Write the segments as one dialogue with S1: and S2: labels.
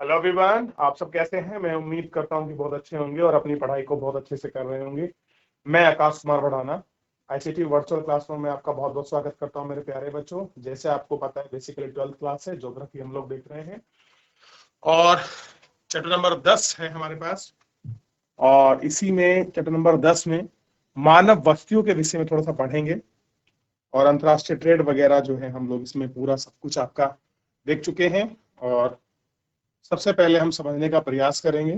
S1: Hello everyone, आप सब कैसे हैं? मैं उम्मीद करता हूं कि बहुत अच्छे होंगे और अपनी पढ़ाई को बहुत अच्छे से कर रहे होंगे। मैं आकाश कुमार बढ़ाना आईसीटी वर्चुअल क्लासरूम में आपका बहुत बहुत स्वागत करता हूं मेरे प्यारे बच्चों। जैसे आपको पता है, बेसिकली 12th क्लास है, ज्योग्राफी हम लोग देख रहे हैं और चैप्टर नंबर 10 है हमारे पास। और इसी में चैप्टर नंबर 10 में मानव बस्तियों के विषय में थोड़ा सा पढ़ेंगे और अंतर्राष्ट्रीय ट्रेड वगैरह जो है हम लोग इसमें पूरा सब कुछ आपका देख चुके हैं। और सबसे पहले हम समझने का प्रयास करेंगे।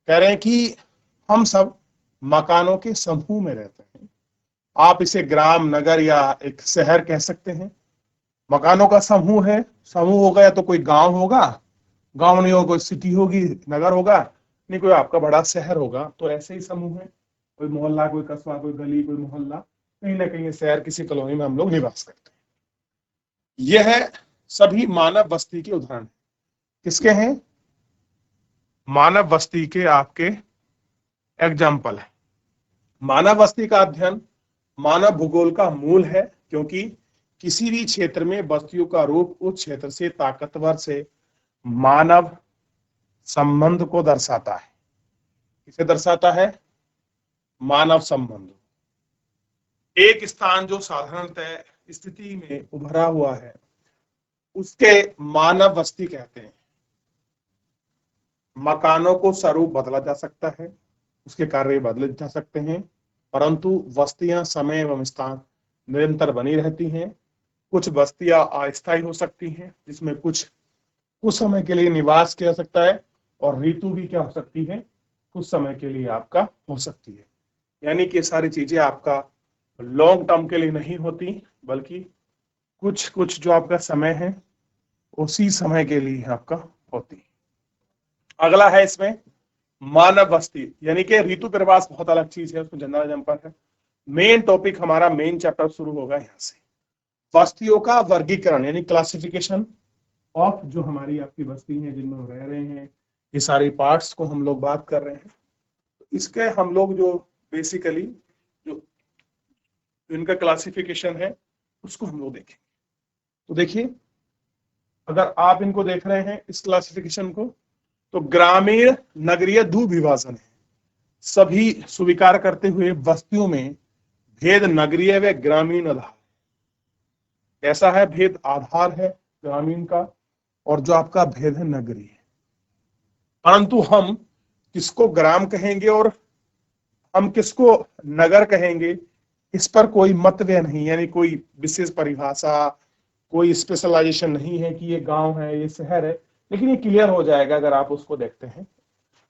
S1: कह रहे हैं कि हम सब मकानों के समूह में रहते हैं। आप इसे ग्राम, नगर या एक शहर कह सकते हैं। मकानों का समूह है। समूह होगा या तो कोई गांव होगा, गांव नहीं होगा कोई सिटी होगी, नगर होगा, नहीं कोई आपका बड़ा शहर होगा। तो ऐसे ही समूह है, कोई मोहल्ला, कोई कस्बा, कोई गली, कोई मोहल्ला, कहीं ना कहीं शहर, किसी कॉलोनी में हम लोग निवास करते हैं। यह है सभी मानव बस्ती के उदाहरण। किसके हैं? मानव बस्ती के आपके एग्जाम्पल है। मानव बस्ती का अध्ययन मानव भूगोल का मूल है, क्योंकि किसी भी क्षेत्र में बस्तियों का रूप उस क्षेत्र से ताकतवर से मानव संबंध को दर्शाता है। किसे दर्शाता है? मानव संबंध। एक स्थान जो साधारणतः स्थिति में उभरा हुआ है उसके मानव बस्ती कहते हैं। मकानों को स्वरूप बदला जा सकता है, उसके कार्य बदले जा सकते हैं, परंतु बस्तियां समय एवं स्थान निरंतर बनी रहती हैं। कुछ बस्तियां अस्थायी हो सकती हैं, जिसमें कुछ समय के लिए निवास किया जा सकता है, और ऋतु भी क्या हो सकती है, कुछ समय के लिए आपका हो सकती है। यानी कि सारी चीजें आपका लॉन्ग टर्म के लिए नहीं होती, बल्कि कुछ कुछ जो आपका समय है उसी समय के लिए आपका होती है। अगला है इसमें मानव बस्ती, यानी कि ऋतु प्रवास बहुत अलग चीज है, उसमें जनरल जंपर है। मेन टॉपिक हमारा मेन चैप्टर शुरू होगा यहाँ से। बस्तियों का वर्गीकरण यानी क्लासिफिकेशन ऑफ जो हमारी आपकी बस्ती है जिनमें हम रह रहे हैं, ये सारी पार्ट्स को हम लोग बात कर रहे हैं। तो इसके हम लोग जो बेसिकली जो इनका क्लासिफिकेशन है उसको हम लोग देखेंगे। तो देखिए, अगर आप इनको देख रहे हैं इस क्लासिफिकेशन को, तो ग्रामीण नगरीय दो विभाजन है। सभी स्वीकार करते हुए बस्तियों में भेद नगरीय व ग्रामीण आधार। ऐसा है, भेद आधार है ग्रामीण का, और जो आपका भेद है नगरीय। परंतु हम किसको ग्राम कहेंगे और हम किसको नगर कहेंगे, इस पर कोई मतभेद नहीं, यानी कोई विशेष परिभाषा, कोई स्पेशलाइजेशन नहीं है कि ये गांव है, ये शहर है। लेकिन ये क्लियर हो जाएगा अगर आप उसको देखते हैं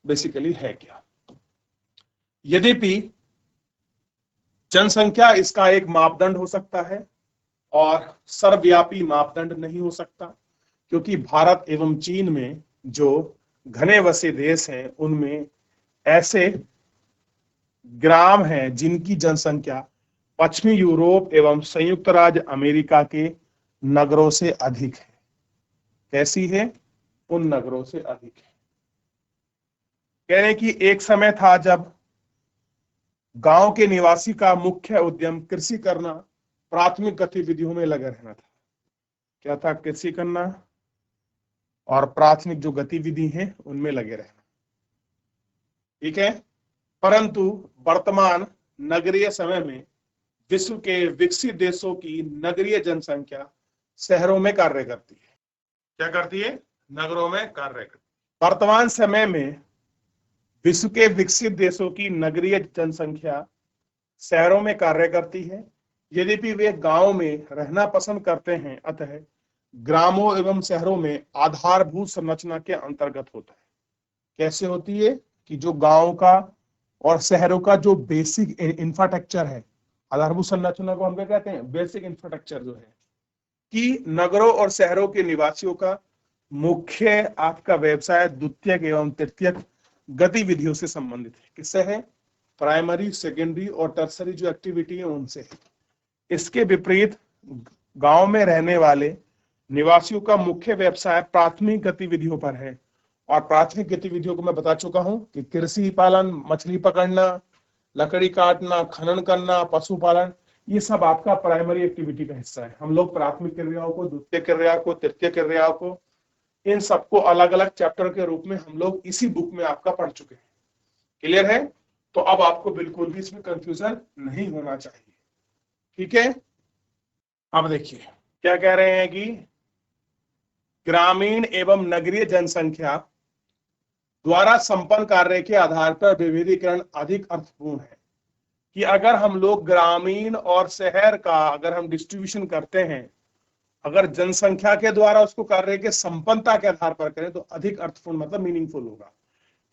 S1: बेसिकली है क्या। यद्यपि जनसंख्या इसका एक मापदंड हो सकता है और सर्वव्यापी मापदंड नहीं हो सकता, क्योंकि भारत एवं चीन में जो घने बसे देश हैं उनमें ऐसे ग्राम हैं जिनकी जनसंख्या पश्चिमी यूरोप एवं संयुक्त राज्य अमेरिका के नगरों से अधिक है। कैसी है? उन नगरों से अधिक है। कह रहे हैं कि एक समय था जब गांव के निवासी का मुख्य उद्यम कृषि करना, प्राथमिक गतिविधियों में लगे रहना था। क्या था? कृषि करना और प्राथमिक जो गतिविधि है उनमें लगे रहना। ठीक है। परंतु वर्तमान नगरीय समय में विश्व के विकसित देशों की नगरीय जनसंख्या शहरों में कार्य करती है। क्या करती है? नगरों में कार्य करती है। वर्तमान समय में विश्व के विकसित देशों की नगरीय जनसंख्या शहरों में कार्य करती है, यद्यपि वे गांव में रहना पसंद करते हैं। अतः ग्रामों एवं शहरों में आधारभूत संरचना के अंतर्गत होता है। कैसे होती है? कि जो गांव का और शहरों का जो बेसिक इंफ्रास्ट्रक्चर है, आधारभूत संरचना को हम क्या कहते हैं? बेसिक इंफ्रास्ट्रक्चर जो है, कि नगरों और शहरों के निवासियों का मुख्य आपका व्यवसाय द्वितीयक एवं तृतीयक गतिविधियों से संबंधित है। किससे है? प्राइमरी, सेकेंडरी और टर्सरी जो एक्टिविटी है उनसे है। इसके विपरीत गांव में रहने वाले निवासियों का मुख्य व्यवसाय प्राथमिक गतिविधियों पर है। और प्राथमिक गतिविधियों को मैं बता चुका हूं कि कृषि पालन, मछली पकड़ना, लकड़ी काटना, खनन करना, पशुपालन, ये सब आपका प्राइमरी एक्टिविटी का हिस्सा है। हम लोग प्राथमिक क्रियाओं को, द्वितीय क्रिया को, तृतीय क्रियाओं को इन सबको अलग अलग चैप्टर के रूप में हम लोग इसी बुक में आपका पढ़ चुके हैं। क्लियर है? तो अब आपको बिल्कुल भी इसमें कंफ्यूजन नहीं होना चाहिए। ठीक है, अब देखिए क्या कह रहे हैं कि ग्रामीण एवं नगरीय जनसंख्या द्वारा संपन्न कार्य के आधार पर विविधीकरण अधिक अर्थपूर्ण है। कि अगर हम लोग ग्रामीण और शहर का अगर हम डिस्ट्रीब्यूशन करते हैं, अगर जनसंख्या के द्वारा उसको कार्य के संपन्नता के आधार पर करें तो अधिक अर्थपूर्ण मतलब मीनिंगफुल होगा।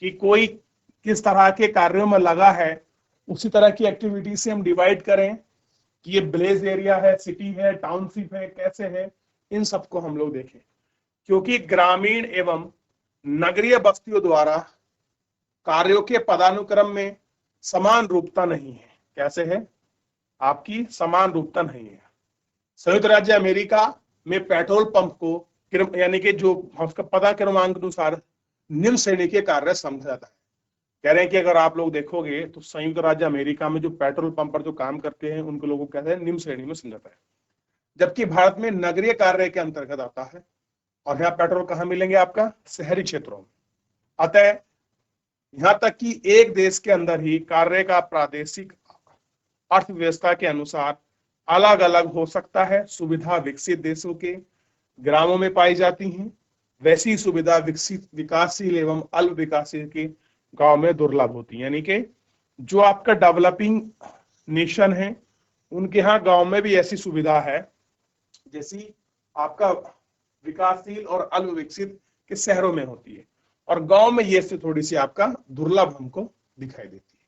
S1: कि कोई किस तरह के कार्यों में लगा है उसी तरह की एक्टिविटी से हम डिवाइड करें कि ये विलेज एरिया है, सिटी है, टाउनशिप है, कैसे है, इन सबको हम लोग देखें। क्योंकि ग्रामीण एवं नगरीय बस्तियों द्वारा कार्यों के पदानुक्रम में समान रूपता नहीं है। कैसे है? आपकी समान रूपता नहीं है। संयुक्त राज्य अमेरिका में पेट्रोल पंप को यानी कि जो उसका पदाक्रमांक अनुसार निम्न श्रेणी के कार्य समझा जाता है। कह रहे हैं कि अगर आप लोग देखोगे तो संयुक्त राज्य अमेरिका में जो पेट्रोल पंप पर जो काम करते हैं उनको लोगों को कहते हैं निम्न श्रेणी में समझाता है। जबकि भारत में नगरीय कार्य के अंतर्गत आता है और यहाँ पेट्रोल कहाँ मिलेंगे? आपका शहरी क्षेत्रों में। अतः यहां तक कि एक देश के अंदर ही कार्य का प्रादेशिक अर्थव्यवस्था के अनुसार अलग अलग हो सकता है। सुविधा विकसित देशों के ग्रामों में पाई जाती हैं, वैसी सुविधा विकसित विकासशील एवं अल्प विकासशील के गांव में दुर्लभ होती है। यानी कि जो आपका डेवलपिंग नेशन है उनके यहाँ गांव में भी ऐसी सुविधा है जैसी आपका विकासशील और अल्प विकसित के शहरों में होती है, और गांव में ये से थोड़ी सी आपका दुर्लभ हमको दिखाई देती है।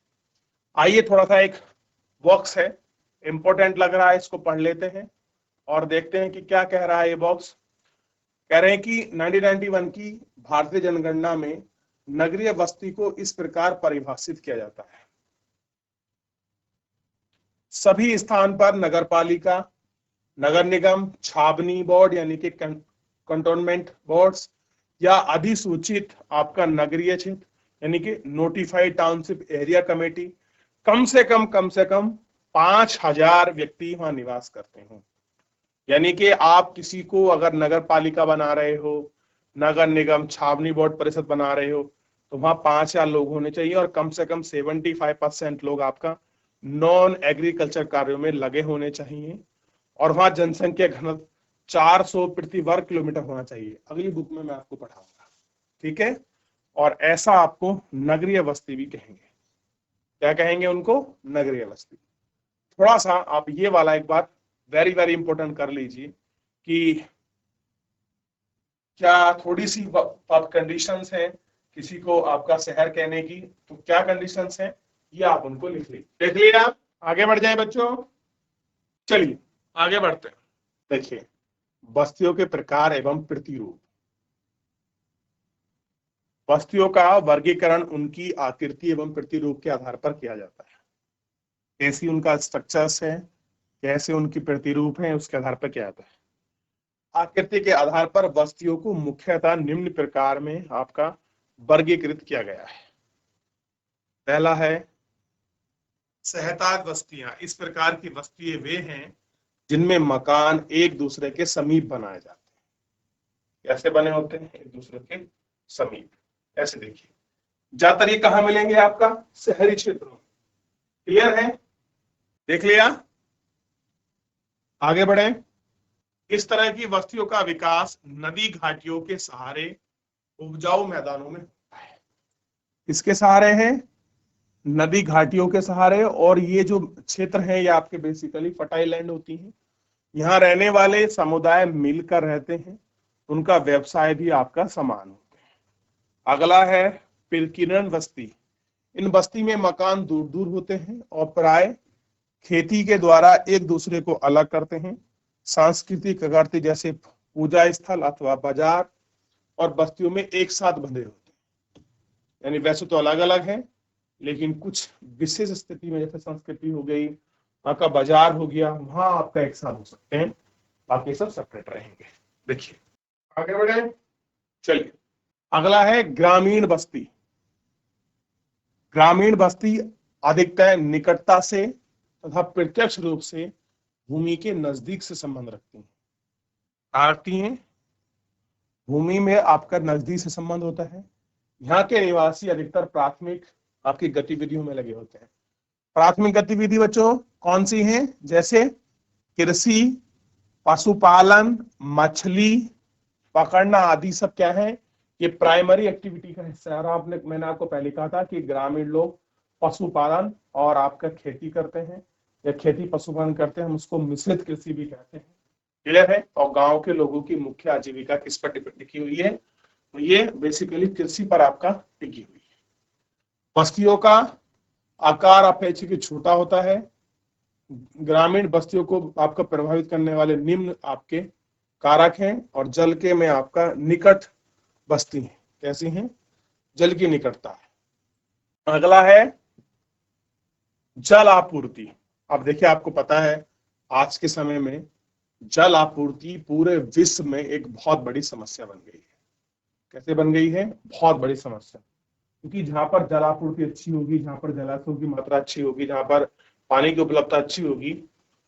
S1: आइए थोड़ा सा एक बॉक्स है, इंपॉर्टेंट लग रहा है, इसको पढ़ लेते हैं और देखते हैं कि क्या कह रहा है ये बॉक्स। कह रहे हैं कि 1991 की भारतीय जनगणना में नगरीय बस्ती को इस प्रकार परिभाषित किया जाता है। सभी स्थान पर नगरपालिका, नगर निगम, छावनी बोर्ड यानी कि कंटोनमेंट बोर्ड्स या अधिसूचित आपका नगरीय क्षेत्र यानी कि नोटिफाइड टाउनशिप एरिया कमेटी कम से कम 5000 व्यक्ति वहां निवास करते हो। यानी कि आप किसी को अगर नगर पालिका बना रहे हो, नगर निगम, छावनी बोर्ड परिषद बना रहे हो तो वहां 5000 लोग होने चाहिए और कम से कम 75% लोग आपका नॉन एग्रीकल्चर कार्यों में लगे होने चाहिए और वहां जनसंख्या घनत्व 400 प्रति वर्ग किलोमीटर होना चाहिए। अगली बुक में मैं आपको पढ़ाऊंगा। ठीक है, और ऐसा आपको नगरीय बस्ती भी कहेंगे। क्या कहेंगे उनको? नगरीय बस्ती। थोड़ा सा आप ये वाला एक बात वेरी वेरी इंपॉर्टेंट कर लीजिए कि क्या थोड़ी सी कंडीशंस हैं किसी को आपका शहर कहने की, तो क्या कंडीशंस हैं ये आप उनको लिख लीजिए। देख लिया? आगे बढ़ जाए बच्चों, चलिए आगे बढ़ते हैं। देखिए बस्तियों के प्रकार एवं प्रतिरूप। बस्तियों का वर्गीकरण उनकी आकृति एवं प्रतिरूप के आधार पर किया जाता है। कैसी उनका स्ट्रक्चर्स है, कैसे उनकी प्रतिरूप है, उसके आधार पर किया जाता है। आकृति के आधार पर बस्तियों को मुख्यतः निम्न प्रकार में आपका वर्गीकृत किया गया है। पहला है सहताज बस्तियां। इस प्रकार की बस्तियां वे हैं जिनमें मकान एक दूसरे के समीप बनाए जाते हैं। कैसे बने होते हैं? एक दूसरे के समीप। ऐसे देखिए ज्यादातर ये कहां मिलेंगे? आपका शहरी क्षेत्रों में। क्लियर है? देख लिया? आगे बढ़े। इस तरह की बस्तियों का विकास नदी घाटियों के सहारे उपजाऊ मैदानों में होता है। इसके सहारे है नदी घाटियों के सहारे, और ये जो क्षेत्र है ये आपके बेसिकली फर्टाइल लैंड होती है। यहाँ रहने वाले समुदाय मिलकर रहते हैं, उनका व्यवसाय भी आपका समान होता है। अगला है पिरकिरण बस्ती। इन बस्ती में मकान दूर दूर होते हैं और प्राय खेती के द्वारा एक दूसरे को अलग करते हैं। सांस्कृतिक आकृति जैसे पूजा स्थल अथवा बाजार और बस्तियों में एक साथ बंधे होते हैं। यानी वैसे तो अलग अलग है लेकिन कुछ विशेष स्थिति में जैसे संस्कृति हो गई, वहां का बाजार हो गया, वहां आपका एक साथ हो सकते हैं, बाकी सब सेपरेट रहेंगे। देखिए आगे बढ़े। चलिए अगला है ग्रामीण बस्ती। ग्रामीण बस्ती अधिकतर निकटता से तथा प्रत्यक्ष रूप से भूमि के नजदीक से संबंध रखती हैं। भूमि में आपका नजदीक से संबंध होता है। यहाँ के निवासी अधिकतर प्राथमिक आपकी गतिविधियों में लगे होते हैं। प्राथमिक गतिविधि बच्चों कौन सी हैं? जैसे कृषि, पशुपालन, मछली पकड़ना आदि सब क्या है? ये प्राइमरी एक्टिविटी का हिस्सा है। और मैंने आपको पहले कहा था कि ग्रामीण लोग पशुपालन और आपका खेती करते हैं या खेती पशुपालन करते हैं, हम उसको मिश्रित कृषि भी कहते हैं। क्लियर है? और गांव के लोगों की मुख्य आजीविका किस पर टिकी हुई है? तो ये बेसिकली कृषि पर आपका टिकी हुई है। बस्तियों का आकार अपेक्षाकृत छोटा होता है। ग्रामीण बस्तियों को आपका प्रभावित करने वाले निम्न आपके कारक हैं। और जल के में आपका निकट बस्ती है। कैसी हैं? जल की निकटता है। अगला है जल आपूर्ति। अब देखिए, आपको पता है आज के समय में जल आपूर्ति पूरे विश्व में एक बहुत बड़ी समस्या बन गई है। कैसे बन गई है? बहुत बड़ी समस्या। क्योंकि जहां पर जल आपूर्ति अच्छी होगी, जहां पर जलाशयों की मात्रा अच्छी होगी, जहां पर पानी की उपलब्धता अच्छी होगी,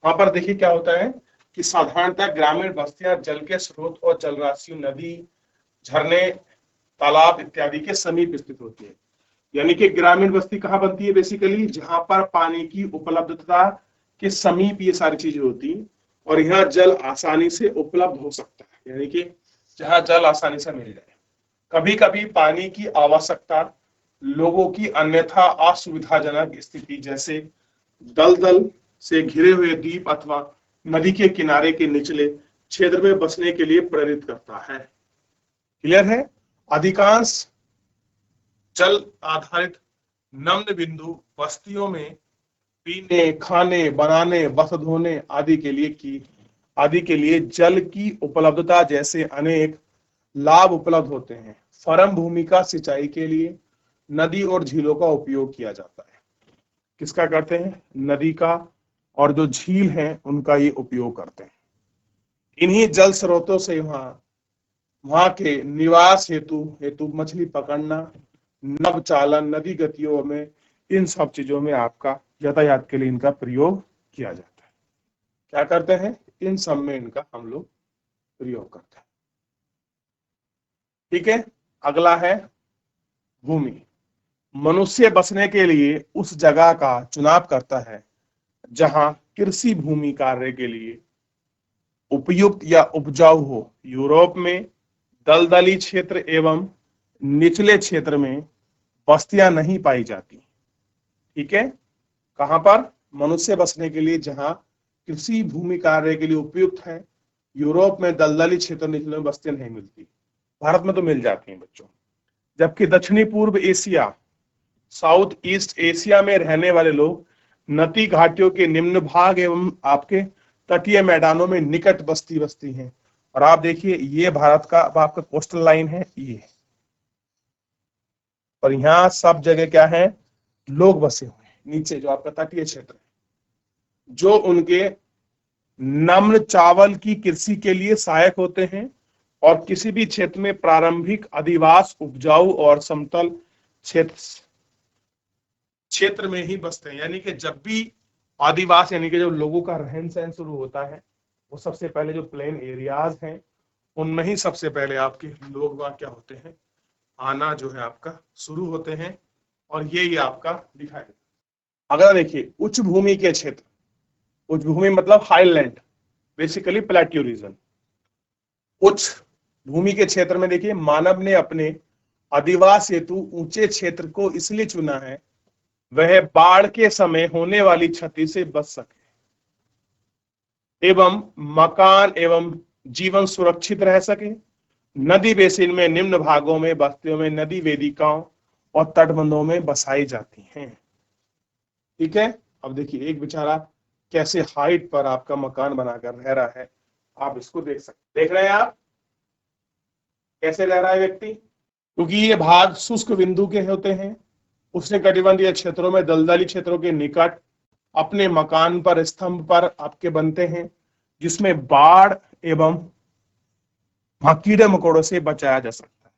S1: वहां पर देखिए क्या होता है कि साधारणतः ग्रामीण बस्तियां जल के स्रोत और जलराशियों, नदी, झरने, तालाब इत्यादि के समीप स्थित होती है। यानी कि ग्रामीण बस्ती कहाँ बनती है? बेसिकली जहां पर पानी की उपलब्धता के समीप ये सारी चीजें होती हैं और यहाँ जल आसानी से उपलब्ध हो सकता है। यानी कि जहां जल आसानी से मिल जाए। कभी कभी पानी की आवश्यकता लोगों की अन्यथा असुविधाजनक स्थिति, जैसे दलदल से घिरे हुए द्वीप अथवा नदी के किनारे के निचले क्षेत्र में बसने के लिए प्रेरित करता है। क्लियर है? अधिकांश जल आधारित नम्य बिंदु बस्तियों में पीने, खाने, बनाने, वस्त्र धोने आदि के लिए जल की उपलब्धता जैसे अनेक लाभ उपलब्ध होते हैं। फर्म भूमि का सिंचाई के लिए नदी और झीलों का उपयोग किया जाता है। किसका करते हैं? नदी का और जो झील हैं उनका ये उपयोग करते हैं। इन्हीं जल स्रोतों से वहां के निवास हेतु मछली पकड़ना, नभ चालन, नदी गतियों में, इन सब चीजों में आपका यातायात के लिए इनका प्रयोग किया जाता है। क्या करते हैं? इन सब में इनका हम लोग प्रयोग करते हैं। ठीक है? अगला है भूमि। मनुष्य बसने के लिए उस जगह का चुनाव करता है जहां कृषि भूमि कार्य के लिए उपयुक्त या उपजाऊ हो। यूरोप में दलदली क्षेत्र एवं निचले क्षेत्र में बस्तियां नहीं पाई जाती। ठीक है? कहां पर? मनुष्य बसने के लिए जहां कृषि भूमि कार्य के लिए उपयुक्त है। यूरोप में दलदली क्षेत्र, निचले में बस्तियां नहीं मिलती। भारत में तो मिल जाती हैं बच्चों। जबकि दक्षिणी पूर्व एशिया, साउथ ईस्ट एशिया में रहने वाले लोग नदी घाटियों के निम्न भाग एवं आपके तटीय मैदानों में निकट बस्ती हैं। और आप देखिए, ये भारत का आपका कोस्टल लाइन है ये, और यहाँ सब जगह क्या है? लोग बसे हुए हैं। नीचे जो आपका तटीय क्षेत्र है, जो उनके नम्र चावल की कृषि के लिए सहायक होते हैं और किसी भी क्षेत्र में प्रारंभिक अधिवास उपजाऊ और समतल क्षेत्र में ही बसते हैं। यानी कि जब भी आदिवास यानी कि जब लोगों का रहन सहन शुरू होता है, वो सबसे पहले जो प्लेन एरियाज हैं उनमें ही सबसे पहले आपके लोग वहां क्या होते हैं? आना जो है आपका शुरू होते हैं। और ये आपका दिखाई देता। अगर देखिए उच्च भूमि के क्षेत्र, उच्च भूमि मतलब हाईलैंड, बेसिकली प्लेट्यू रीजन। उच्च भूमि के क्षेत्र में देखिए मानव ने अपने अधिवास हेतु ऊंचे क्षेत्र को इसलिए चुना है वह बाढ़ के समय होने वाली क्षति से बच सके एवं मकान एवं जीवन सुरक्षित रह सके। नदी बेसिन में निम्न भागों में बस्तियों में नदी वेदिकाओं और तटबंधों में बसाई जाती हैं। ठीक है? अब देखिए एक बेचारा कैसे हाइट पर आपका मकान बनाकर रह रहा है, आप इसको देख रहे हैं आप कैसे रह रहा है व्यक्ति। क्योंकि ये भाग शुष्क बिंदु के होते हैं। उष्णकटिबंधीय क्षेत्रों में दलदली क्षेत्रों के निकट अपने मकान पर स्तंभ पर आपके बनते हैं, जिसमें बाढ़ एवं कीड़े मकोड़ों से बचाया जा सकता है।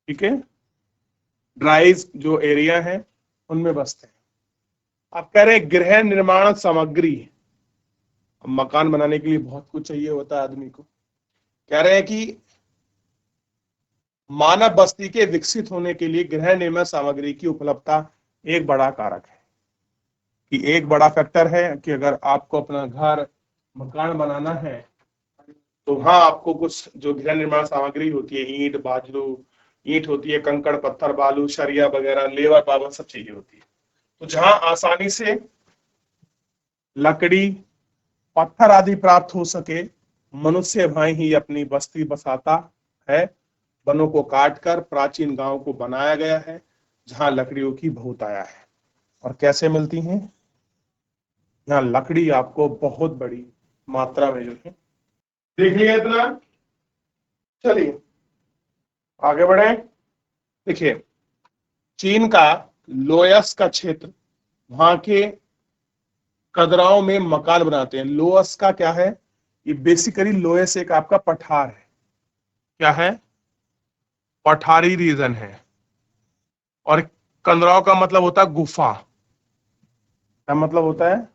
S1: ठीक है? ड्राइज जो एरिया है उनमें बसते हैं। आप कह रहे हैं गृह निर्माण सामग्री, मकान बनाने के लिए बहुत कुछ चाहिए होता है आदमी को। कह रहे हैं कि मानव बस्ती के विकसित होने के लिए गृह निर्माण सामग्री की उपलब्धता एक बड़ा कारक है, कि एक बड़ा फैक्टर है कि अगर आपको अपना घर मकान बनाना है तो वहां आपको कुछ जो गृह निर्माण सामग्री होती है, ईंट बाजरू, ईंट होती है, कंकड़ पत्थर बालू सरिया वगैरह, लेबर पावर, सब चीजें होती है। तो जहां आसानी से लकड़ी पत्थर आदि प्राप्त हो सके, मनुष्य भाई ही अपनी बस्ती बसाता है। वनों को काटकर प्राचीन गांव को बनाया गया है जहां लकड़ियों की बहुत आया है। और कैसे मिलती हैं? यहाँ लकड़ी आपको बहुत बड़ी मात्रा में जो है। देख लिया इतना, चलिए आगे बढ़े। देखिए, चीन का लोयस का क्षेत्र, वहां के कदराओं में मकान बनाते हैं। लोयस का क्या है? ये बेसिकली लोयस एक आपका पठार है। क्या है? पठारी रीजन है। और कंदराव का मतलब होता है गुफा। क्या मतलब होता है?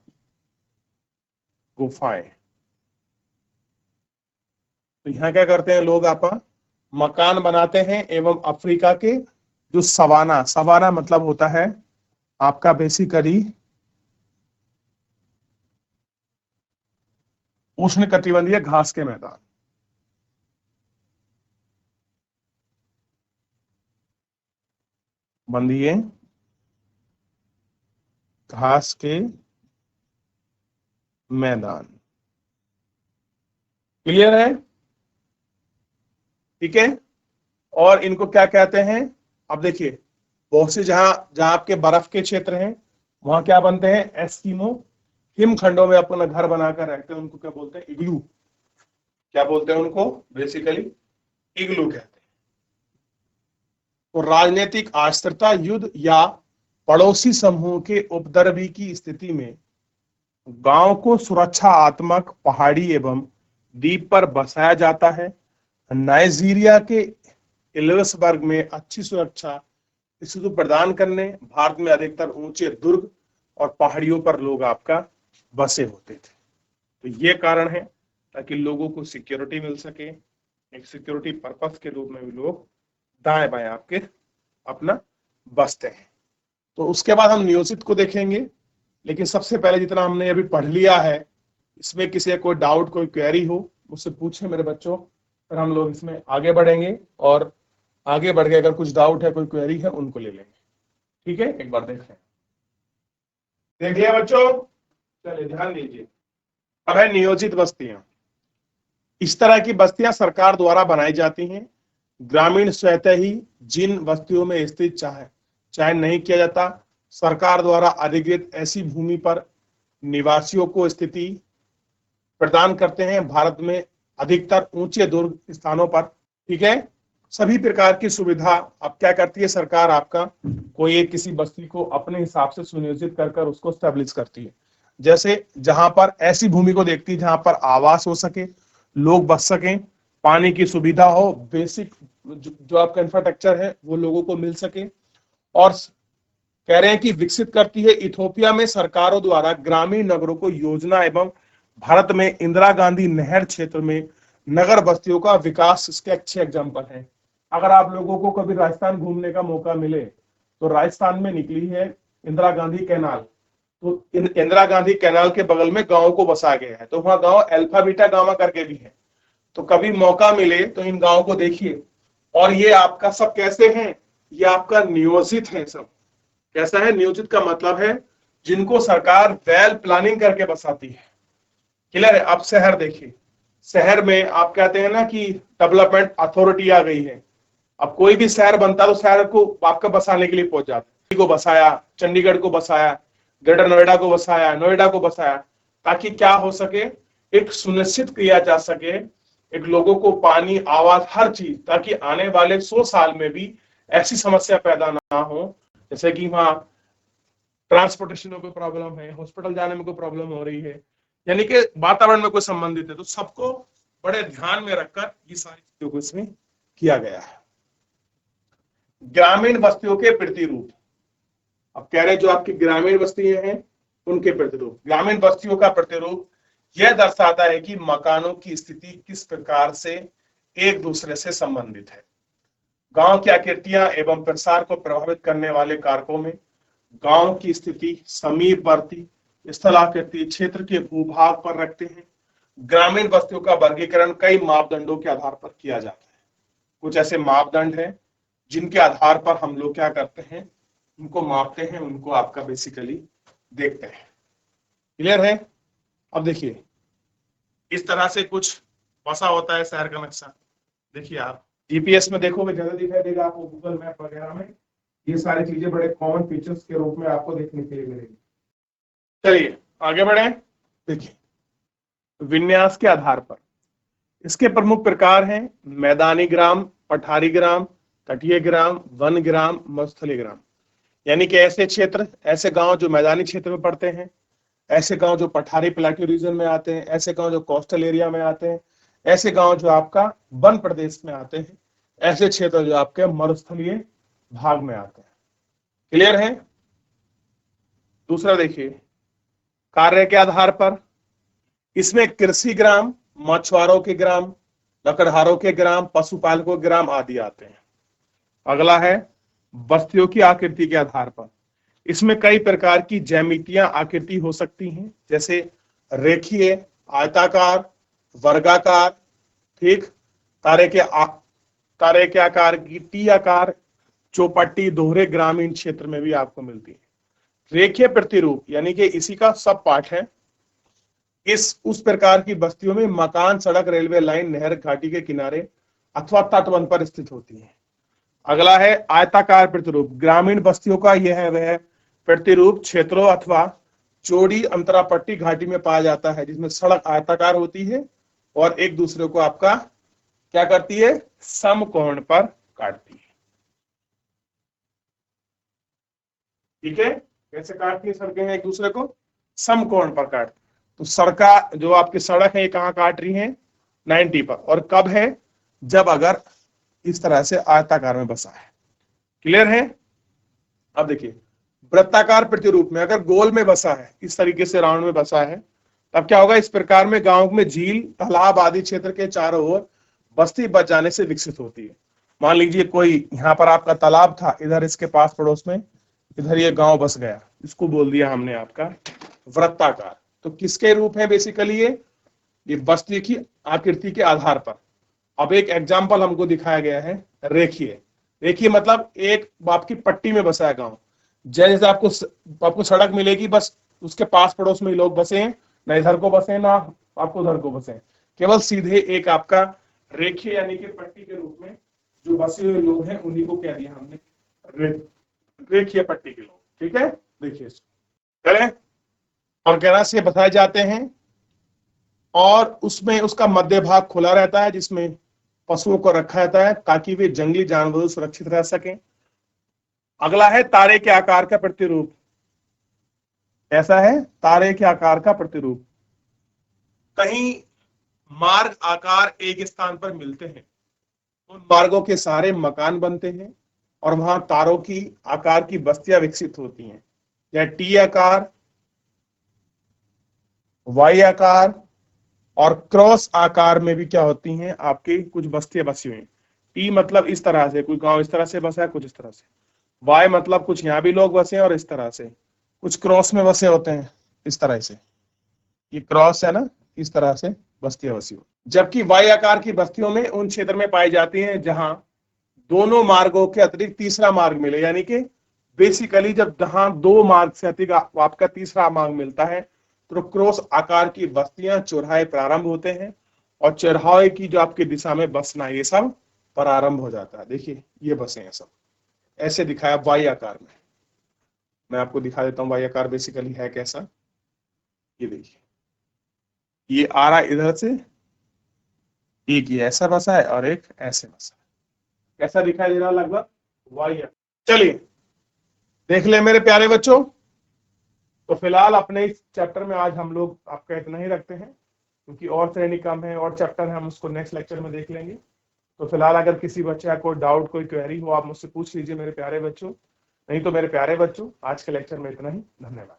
S1: गुफाएं। तो यहाँ क्या करते हैं लोग, आप मकान बनाते हैं एवं अफ्रीका के जो सवाना, सवाना मतलब होता है आपका बेसिकली उष्णकटिबंधीय घास के मैदान। बंधीय घास के मैदान। क्लियर है? ठीक है। और इनको क्या कहते हैं? अब देखिए, बहुत से जहां जहां आपके बर्फ के क्षेत्र हैं वहां क्या बनते हैं? एस्किमो हिमखंडों में अपना घर बनाकर रहते हैं, उनको क्या बोलते हैं? इग्लू। क्या बोलते हैं उनको? बेसिकली इग्लू कहते हैं। तो राजनीतिक अस्थिरता, युद्ध या पड़ोसी समूह के उपद्रवी की स्थिति में गांव को सुरक्षात्मक पहाड़ी एवं द्वीप पर बसाया जाता है। नाइजीरिया के इल्वेसबर्ग में अच्छी सुरक्षा स्थिति प्रदान करने भारत में अधिकतर ऊंचे दुर्ग और पहाड़ियों पर लोग आपका बसे होते थे। तो ये कारण है ताकि लोगों को सिक्योरिटी मिल सके, एक सिक्योरिटी पर्पस के रूप में भी लोग दाएं बाएं आपके अपना बसते हैं। तो उसके बाद हम नियोजित को देखेंगे, लेकिन सबसे पहले जितना हमने अभी पढ़ लिया है, इसमें किसी का कोई डाउट, कोई क्वेरी हो मुझसे पूछे मेरे बच्चों, फिर हम लोग इसमें आगे बढ़ेंगे और आगे बढ़ के अगर कुछ डाउट है, कोई क्वेरी है, उनको ले लेंगे। ठीक है, एक बार देख लें। देख लिया बच्चों? चलिए ध्यान दीजिए। अब है नियोजित बस्तियां। इस तरह की बस्तियां सरकार द्वारा बनाई जाती हैं। ग्रामीण स्वतः ही जिन बस्तियों में स्थित चयन नहीं किया जाता, सरकार द्वारा अधिकृत ऐसी भूमि पर निवासियों को स्थिति प्रदान करते हैं। भारत में अधिकतर ऊंचे दुर्ग स्थानों पर, ठीक है, सभी प्रकार की सुविधा अब क्या करती है सरकार, आपका कोई एक किसी बस्ती को अपने हिसाब से सुनियोजित कर उसको स्टैब्लिश करती है। जैसे जहां पर ऐसी भूमि को देखती है जहां पर आवास हो सके, लोग बस सकें, पानी की सुविधा हो, बेसिक जो आपका इंफ्रास्ट्रक्चर है वो लोगों को मिल सके। और कह रहे हैं कि विकसित करती है। इथोपिया में सरकारों द्वारा ग्रामीण नगरों को योजना एवं भारत में इंदिरा गांधी नहर क्षेत्र में नगर बस्तियों का विकास इसके अच्छे एग्जाम्पल हैं। अगर आप लोगों को कभी राजस्थान घूमने का मौका मिले तो राजस्थान में निकली है इंदिरा गांधी कैनाल। तो इंदिरा गांधी कैनाल के बगल में गांव को बसा गया है। तो वहां गांव अल्फा बीटा गामा करके भी है। तो कभी मौका मिले तो इन गांव को देखिए। और ये आपका सब कैसे हैं? ये आपका नियोजित है। सब कैसा है? नियोजित का मतलब है जिनको सरकार वेल प्लानिंग करके बसाती है। क्लियर है? आप शहर देखिए, शहर में आप कहते हैं ना कि डेवलपमेंट अथॉरिटी आ गई है। अब कोई भी शहर बनता है तो शहर को आपका बसाने के लिए पहुंच जाता है। को बसाया, चंडीगढ़ को बसाया, ग्रेटर नोएडा को बसाया, नोएडा को बसाया, ताकि क्या हो सके, एक सुनिश्चित किया जा सके एक लोगों को पानी, आवास, हर चीज, ताकि आने वाले 100 साल में भी ऐसी समस्या पैदा ना हो जैसे कि वहां ट्रांसपोर्टेशन में कोई प्रॉब्लम है, हॉस्पिटल जाने में कोई प्रॉब्लम हो रही है, यानी कि वातावरण में कोई संबंधित है। तो सबको बड़े ध्यान में रखकर ये सारी चीजों को इसमें किया गया है। ग्रामीण बस्तियों के प्रतिरूप, अब कह रहे हैं जो आपकी ग्रामीण बस्तियां हैं उनके प्रतिरूप। ग्रामीण बस्तियों का प्रतिरूप यह दर्शाता है कि मकानों की स्थिति किस प्रकार से एक दूसरे से संबंधित है। गांव की आकृतियां एवं प्रसार को प्रभावित करने वाले कारकों में गांव की स्थिति, समीपवर्ती स्थलाकृति, क्षेत्र के भूभाग पर रखते हैं। ग्रामीण बस्तियों का वर्गीकरण कई मापदंडों के आधार पर किया जाता है। कुछ ऐसे मापदंड हैं जिनके आधार पर हम लोग क्या करते हैं, उनको मापते हैं, उनको आपका बेसिकली देखते हैं। क्लियर है? अब देखिए, इस तरह से कुछ बसा होता है शहर का नक्शा। देखिए, आप जीपीएस में देखोगे ज्यादा दिखाई देगा आपको, गूगल मैप वगैरह में ये सारी चीजें बड़े कॉमन फीचर्स के रूप में आपको देखने के लिए मिलेगी। चलिए आगे बढ़े। देखिए, विन्यास के आधार पर इसके प्रमुख प्रकार हैं मैदानी ग्राम, पठारी ग्राम, तटीय ग्राम, वन ग्राम, मरुस्थलीय ग्राम। यानी कि ऐसे क्षेत्र, ऐसे गांव जो मैदानी क्षेत्र में पड़ते हैं, ऐसे गांव जो पठारी प्लाटू रीजन में आते हैं, ऐसे गांव जो कोस्टल एरिया में आते हैं, ऐसे गांव जो आपका वन प्रदेश में आते हैं, ऐसे क्षेत्र जो आपके मरुस्थलीय भाग में आते हैं। क्लियर है? दूसरा देखिए, कार्य के आधार पर इसमें कृषि ग्राम, मछुआरों के ग्राम, लकड़हारों के ग्राम, पशुपालकों के ग्राम आदि आते हैं। अगला है बस्तियों की आकृति के आधार पर। इसमें कई प्रकार की ज्यामितियां आकृति हो सकती हैं, जैसे रेखीय, आयताकार, वर्गाकार, ठीक, तारे के आकार की, टी आकार, चौपट्टी, दोहरे ग्रामीण क्षेत्र में भी आपको मिलती है। रेखीय प्रतिरूप यानी कि इसी का सब पार्ट है। उस प्रकार की बस्तियों में मकान, सड़क, रेलवे लाइन, नहर, घाटी के किनारे अथवा तटबंध पर स्थित होती है। अगला है आयताकार प्रतिरूप। ग्रामीण बस्तियों का यह है वह प्रतिरूप क्षेत्रों अथवा चौड़ी अंतरापट्टी घाटी में पाया जाता है, जिसमें सड़क आयताकार होती है और एक दूसरे को आपका क्या करती है, समकोण पर काटती है। ठीक है? कैसे काटती है सड़कें एक दूसरे को? समकोण पर काटती। तो सड़क जो आपकी सड़क है ये कहां काट रही है? 90 पर। और कब है? जब अगर इस तरह से आयताकार में बसा है। क्लियर है? अब देखिए, वृत्ताकार प्रतिरूप में अगर गोल में बसा है, इस तरीके से राउंड में बसा है, तब क्या होगा? इस प्रकार में गांव में झील, तालाब आदि क्षेत्र के चारों ओर बस्ती बच जाने से विकसित होती है। मान लीजिए कोई यहाँ पर आपका तालाब था, इधर इसके पास पड़ोस में इधर ये गांव बस गया, इसको बोल दिया हमने आपका वृत्ताकार। तो किसके रूप है बेसिकली ये बस्ती की आकृति के आधार पर। अब एक एग्जाम्पल हमको दिखाया गया है रेखीय। रेखीय मतलब एक आपकी पट्टी में बसा है गांव। जैसे आपको सड़क मिलेगी, बस उसके पास पड़ोस में लोग बसे हैं, ना इधर को बसे ना आपको उधर को बसे, केवल सीधे एक आपका रेखीय यानी कि पट्टी के रूप में जो बसे हुए लोग हैं उन्हीं को कह दिया हमने रेखीय पट्टी के लोग। ठीक है? देखिए चले, और कहना से बताए जाते हैं और उसमें उसका मध्य भाग खुला रहता है जिसमें पशुओं को रखा रहता है ताकि वे जंगली जानवरों सुरक्षित रह सकें। अगला है तारे के आकार का प्रतिरूप। ऐसा है तारे के आकार का प्रतिरूप। कहीं मार्ग आकार एक स्थान पर मिलते हैं, उन मार्गों के सहारे मकान बनते हैं और वहां तारों की आकार की बस्तियां विकसित होती हैं। या टी आकार, वाई आकार और क्रॉस आकार में भी क्या होती हैं आपकी कुछ बस्तियां बसी हुई। टी मतलब इस तरह से, कोई गांव इस तरह से बसा है, कुछ इस तरह से। वाई मतलब कुछ यहाँ भी लोग बसे हैं और इस तरह से। कुछ क्रॉस में बसे होते हैं इस तरह से, ये क्रॉस है ना, इस तरह से बस्तियां बसी हुई। जबकि वाई आकार की बस्तियों में उन क्षेत्र में पाई जाती हैं जहां दोनों मार्गों के अतिरिक्त तीसरा मार्ग मिले। यानी कि बेसिकली जब जहां दो मार्ग से अतिरिक्त आपका तीसरा मार्ग मिलता है तो क्रॉस आकार की बस्तियां, चौराहे प्रारंभ होते हैं और चौराहे की जो आपकी दिशा में बसना ये सब प्रारंभ हो जाता है। देखिए ये बसे हैं सब ऐसे दिखाया वाई आकार में। मैं आपको दिखा देता हूँ वाई आकार बेसिकली है कैसा। ये देखिए, ये आ रहा है इधर से, एक ये ऐसा बसा है और एक ऐसे बसा है। कैसा दिखाई दे रहा लगभग वाई आकार। चलिए देख ले मेरे प्यारे बच्चों, तो फिलहाल अपने इस चैप्टर में आज हम लोग आपका इतना ही रखते हैं, क्योंकि और श्रेणी कम है और चैप्टर है, हम उसको नेक्स्ट लेक्चर में देख लेंगे। तो फिलहाल अगर किसी बच्चे का कोई डाउट, कोई क्वेरी हो, आप मुझसे पूछ लीजिए मेरे प्यारे बच्चों। नहीं तो मेरे प्यारे बच्चों, आज के लेक्चर में इतना ही। धन्यवाद।